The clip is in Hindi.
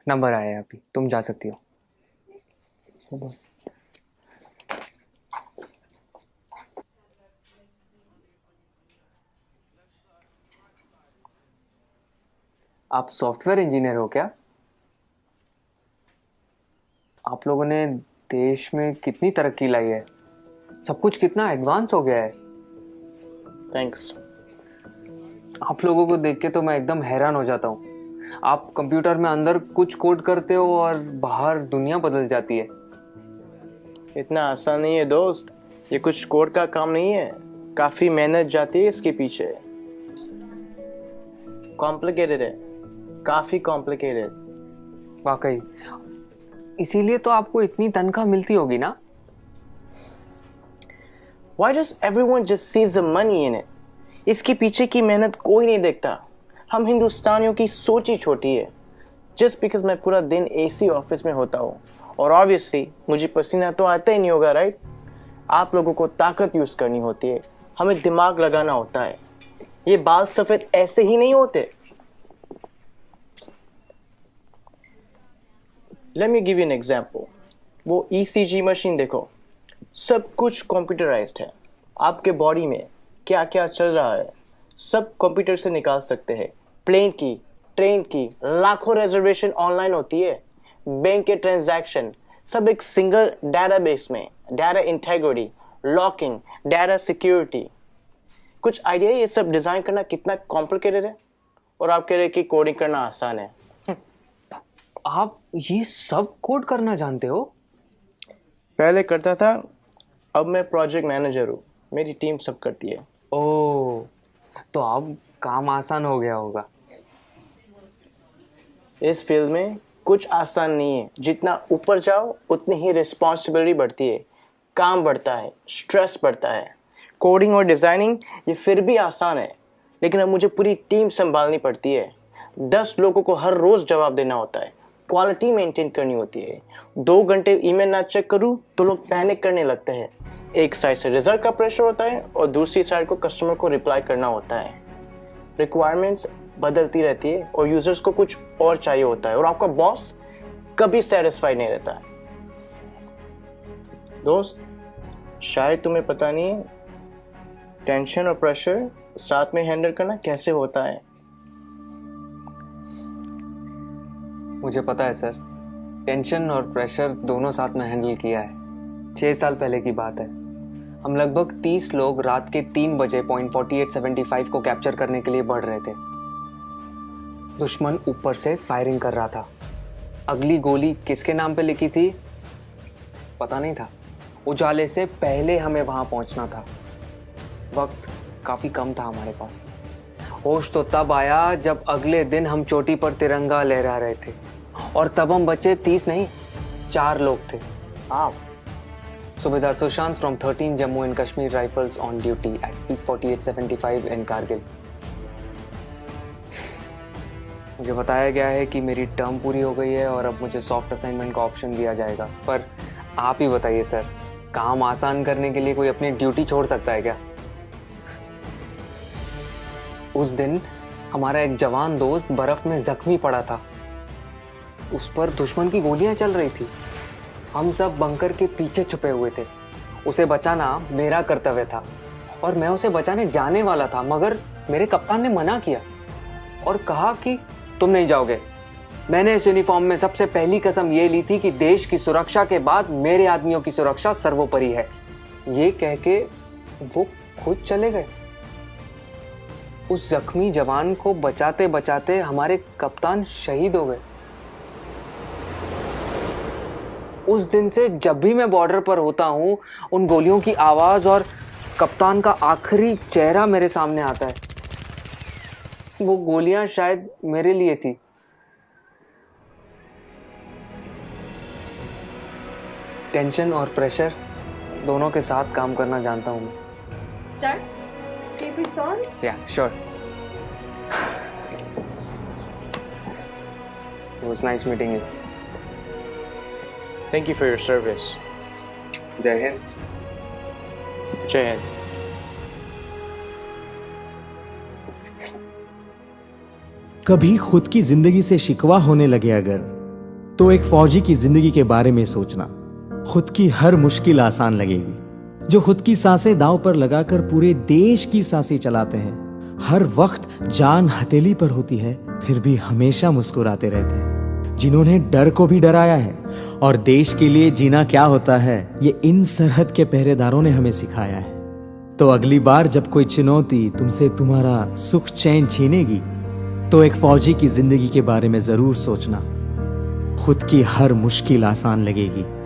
नंबर आया है अभी, तुम जा सकती हो। आप सॉफ्टवेयर इंजीनियर हो क्या? आप लोगों ने देश में कितनी तरक्की लाई है, सब कुछ कितना एडवांस हो गया है। थैंक्स। आप लोगों को देख के तो मैं एकदम हैरान हो जाता हूँ। आप कंप्यूटर में अंदर कुछ कोड करते हो और बाहर दुनिया बदल जाती है। इतना आसान नहीं है दोस्त, ये कुछ कोड का काम नहीं है, काफी मेहनत जाती है इसके पीछे। कॉम्प्लिकेटेड है, काफी कॉम्प्लिकेटेड। वाकई, इसीलिए तो आपको इतनी तनख्वाह मिलती होगी ना। Why does everyone just sees the money in it? इसके पीछे की मेहनत कोई नहीं देखता। हम हिंदुस्तानियों की सोच ही छोटी है। जस्ट बिकॉज मैं पूरा दिन एसी ऑफिस में होता हूँ और ऑब्वियसली मुझे पसीना तो आता ही नहीं होगा, राइट? आप लोगों को ताकत यूज करनी होती है, हमें दिमाग लगाना होता है। ये बाल सफेद ऐसे ही नहीं होते। Let me give you an example. वो ईसीजी मशीन देखो, सब कुछ कंप्यूटराइज्ड है। आपके बॉडी में क्या क्या चल रहा है सब कंप्यूटर से निकाल सकते हैं। प्लेन की, ट्रेन की, लाखों रिजर्वेशन ऑनलाइन होती है। बैंक के ट्रांजैक्शन सब एक सिंगल डेटाबेस में। Data integrity, locking, data security. कुछ आइडिया ये सब डिजाइन करना कितना कॉम्प्लिकेटेड है? और आप कह रहे कि कोडिंग करना आसान है। आप ये सब कोड करना जानते हो? पहले करता था, अब मैं प्रोजेक्ट मैनेजर हूँ, मेरी टीम सब करती है। ओह, तो अब काम आसान हो गया होगा। इस फील्ड में कुछ आसान नहीं है, जितना ऊपर जाओ उतनी ही रिस्पॉन्सिबिलिटी बढ़ती है, काम बढ़ता है, स्ट्रेस बढ़ता है। कोडिंग और डिजाइनिंग ये फिर भी आसान है, लेकिन अब मुझे पूरी टीम संभालनी पड़ती है। 10 लोगों को हर रोज जवाब देना होता है, क्वालिटी मेंटेन करनी होती है। 2 घंटे ईमेल ना चेक करूं तो लोग पैनिक करने लगते हैं। एक साइड से रिजल्ट का प्रेशर होता है और दूसरी साइड को कस्टमर को रिप्लाई करना होता है। रिक्वायरमेंट्स बदलती रहती है और यूजर्स को कुछ और चाहिए होता है, और आपका बॉस कभी सेटिस्फाइड नहीं रहता है। दोस्त, शायद तुम्हें पता नहीं है टेंशन और प्रेशर साथ में हैंडल करना कैसे होता है। मुझे पता है सर, टेंशन और प्रेशर दोनों साथ में हैंडल किया है। 6 साल पहले की बात है। हम लगभग 30 लोग रात के 3 बजे पॉइंट 4875 को कैप्चर करने के लिए बढ़ रहे थे। दुश्मन ऊपर से फायरिंग कर रहा था। अगली गोली किसके नाम पे लिखी थी पता नहीं था। उजाले से पहले हमें वहां पहुंचना था। वक्त काफी कम था हमारे पास। होश तो तब आया जब अगले दिन हम चोटी पर तिरंगा लहरा रहे थे, और तब हम बचे 30 नहीं, 4 लोग थे। आप Subedar Sushant from 13 Jammu and Kashmir Rifles on duty at peak 4875 in Kargil. मुझे बताया गया है कि मेरी टर्म पूरी हो गई है और अब मुझे सॉफ्ट असाइनमेंट का ऑप्शन दिया जाएगा। पर आप ही बताइए सर, काम आसान करने के लिए कोई अपनी ड्यूटी छोड़ सकता है क्या? उस दिन हमारा एक जवान दोस्त बर्फ में जख्मी पड़ा था। उस पर दुश्मन की गोलियां चल रही थी। हम सब बंकर के पीछे छुपे हुए थे। उसे बचाना मेरा कर्तव्य था और मैं उसे बचाने जाने वाला था, मगर मेरे कप्तान ने मना किया और कहा कि तुम नहीं जाओगे। मैंने इस यूनिफॉर्म में सबसे पहली कसम ये ली थी कि देश की सुरक्षा के बाद मेरे आदमियों की सुरक्षा सर्वोपरि है। ये कह के वो खुद चले गए। उस जख्मी जवान को बचाते बचाते हमारे कप्तान शहीद हो गए। उस दिन से जब भी मैं बॉर्डर पर होता हूँ, उन गोलियों की आवाज और कप्तान का आखिरी चेहरा मेरे सामने आता है। वो गोलियां शायद मेरे लिए थी। टेंशन और प्रेशर दोनों के साथ काम करना जानता हूँ मैं। Sir, can you please go on? Yeah, sure. It was nice meeting you. Thank you for your service. जय हिंद। जय हिंद। कभी खुद की जिंदगी से शिकवा होने लगे अगर, तो एक फौजी की जिंदगी के बारे में सोचना। खुद की हर मुश्किल आसान लगेगी। जो खुद की सांसें दांव पर लगाकर पूरे देश की सांसें चलाते हैं, हर वक्त जान हथेली पर होती है फिर भी हमेशा मुस्कुराते रहते हैं। जिन्होंने डर को भी डराया है और देश के लिए जीना क्या होता है, ये इन सरहद के पहरेदारों ने हमें सिखाया है। तो अगली बार जब कोई चुनौती तुमसे तुम्हारा सुख चैन छीनेगी, तो एक फौजी की जिंदगी के बारे में जरूर सोचना। खुद की हर मुश्किल आसान लगेगी।